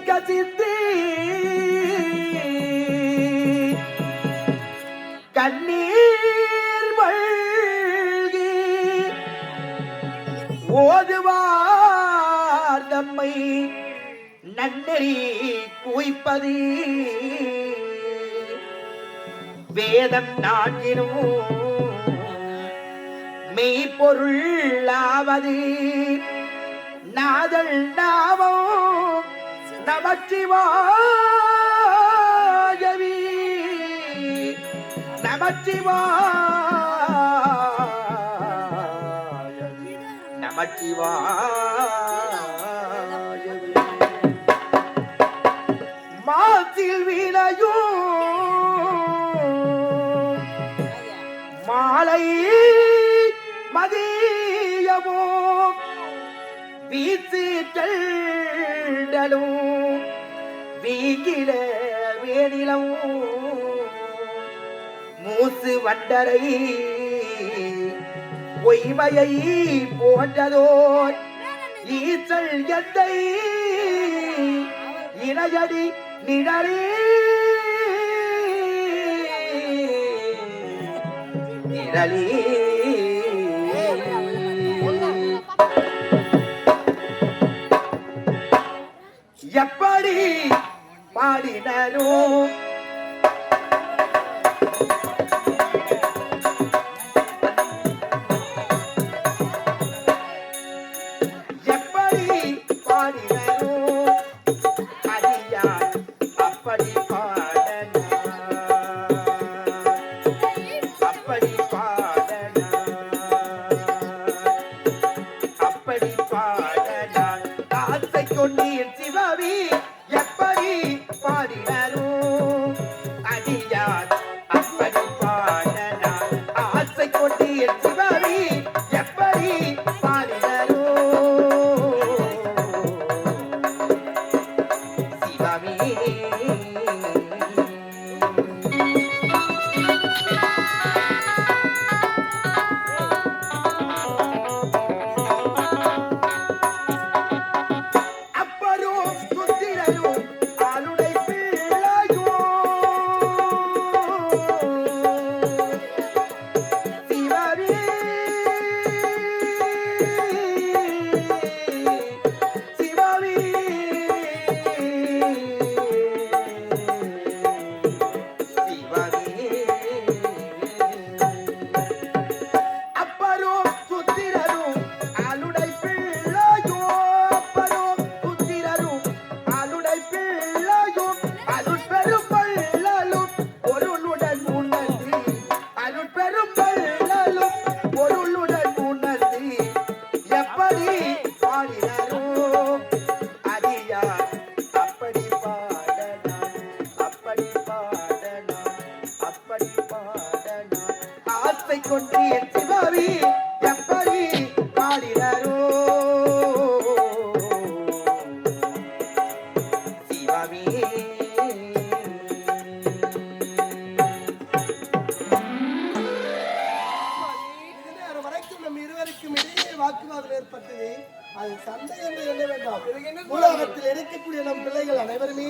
கசித்து கண்ணீர் மல்கி ஓதுவார் தம்மை நன்னெறி குவிப்பது வேதம் நான்கினும் மெய்ப்பொருளாவது நாதல் நாமம் நமச்சிவாயவி நமச்சிவாயவி நமச்சிவாயவி மாசில் விளையும் மாலை மதியமோ வீசிட்டலும் வீங்கில வேணிலம் மூசு வண்டரை பொய்மையை போன்றதோர் ஈசல் எந்தை இணையடி நிழலே நிழலே எப்படி பாடினோ எப்படி பாடினோ அடியார் அப்படி பாடனா அப்படி பாடனா அப்படி பாடனா ஆசை கொண்டீர் சிவவி எப்படி பாடினோ அடியார் அப்படி பாடனா ஆசை கொண்டீர் சிவவி எப்படி பாடினோ சிவமே கொண்டீர் சிவவி எப்படி பாடினோ சிவமே வரைக்கும் நம் இருவருக்கும் இடையே வாக்குவாதம் ஏற்பட்டது. அது சண்டை என்று எண்ண வேண்டாம். உலகத்தில் இருக்கக்கூடிய நம் பிள்ளைகள் அனைவருமே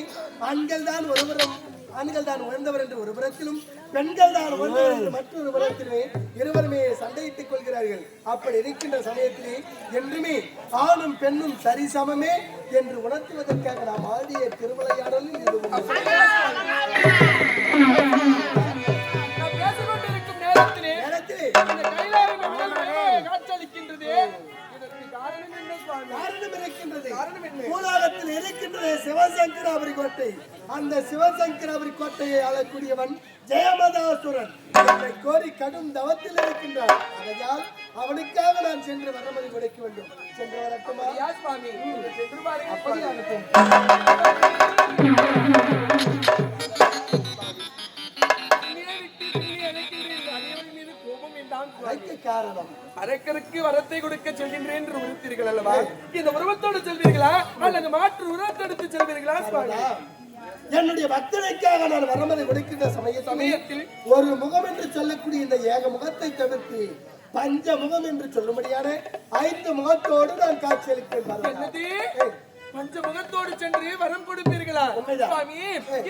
ஆண்கள் தான் உயர்ந்தவர் என்று ஒரு புறத்திலும் பெண்கள் தான் உயர்ந்தவர் என்று மற்றொரு புறத்திலுமே இருவருமே சண்டையிட்டுக் கொள்கிறார்கள். அப்படி இருக்கின்ற சமயத்திலே என்றுமே ஆணும் பெண்ணும் சரிசமமே என்று உணர்த்துவதற்காக நாம் ஆடிய திருவிளையாடலில் இது பூலோகத்தில் இருக்கின்றது சிவசங்கராபுரி கோட்டை. அந்த சிவசங்கராபுரி கோட்டையை ஆளக்கூடியவன் ஜெயமதாசுரன் என்னை கோரி கடும் தவத்தில் இருக்கின்றான். அதனால் அவனுக்காக நான் சென்று வரமதி கொடுக்க வேண்டும். சென்று வரட்டுமா? அப்படி அனுப்பும். காரணம் அரக்கருக்கு வரத்தை கொடுக்க செல்கின்றேன் என்று உறுத்தீர்கள் அல்லவா? இந்த உருவத்தோடு செல்வீர்களா அல்லது மாற்று உருவத்தெடுத்து செல்வீர்களா? என்னுடைய பக்தனுக்காக நான் வரமதை கொடுக்கின்ற சமயத்தில் ஒரு முகம் என்று சொல்லக்கூடிய இந்த ஏக முகத்தை தவிர்த்து பஞ்ச முகம் என்று சொல்லும்படியான 5 முகத்தோடு நான் காட்சியளிக்கிறேன். பஞ்ச முகத்தோடு சென்று வரம் கொடுப்பீர்களா உண்மைதான். சுவாமி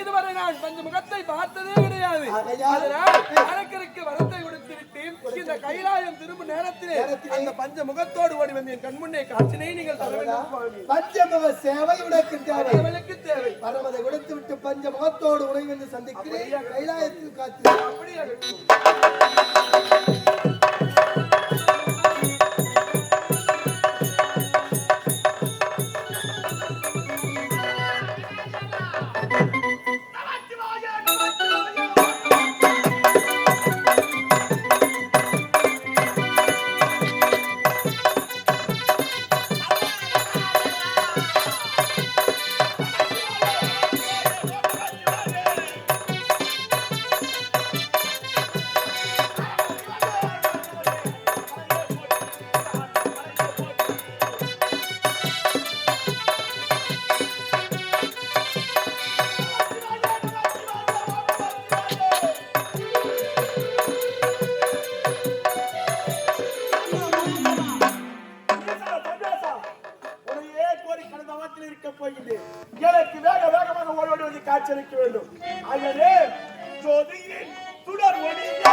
இதுவரை நான் பஞ்ச முகத்தை பார்த்ததே கிடையாது ஆகையால் அதனால் அரக்கருக்கு வரத்தை கொடுத்துவிட்டு இந்த கைலாயம் திரும்ப நேரத்திலே அந்த பஞ்ச முகத்தோடு ஓடி வந்து என் கண்முன்னே காட்சினை நீங்கள் தர வேண்டும் சுவாமி. பஞ்சமுக சேவை உனக்கு தேவை. அவளுக்கு தேவை பரமதை கொடுத்து விட்டு பஞ்ச முகத்தோடு உணவு என்று சந்திக்கிறேன். கைலாயத்தில் காத்து அப்படியே எனக்கு வேகமாக ஓடி வந்து காட்சியளிக்க வேண்டும். அல்லது ஜோதியின் சுடர் ஒளியே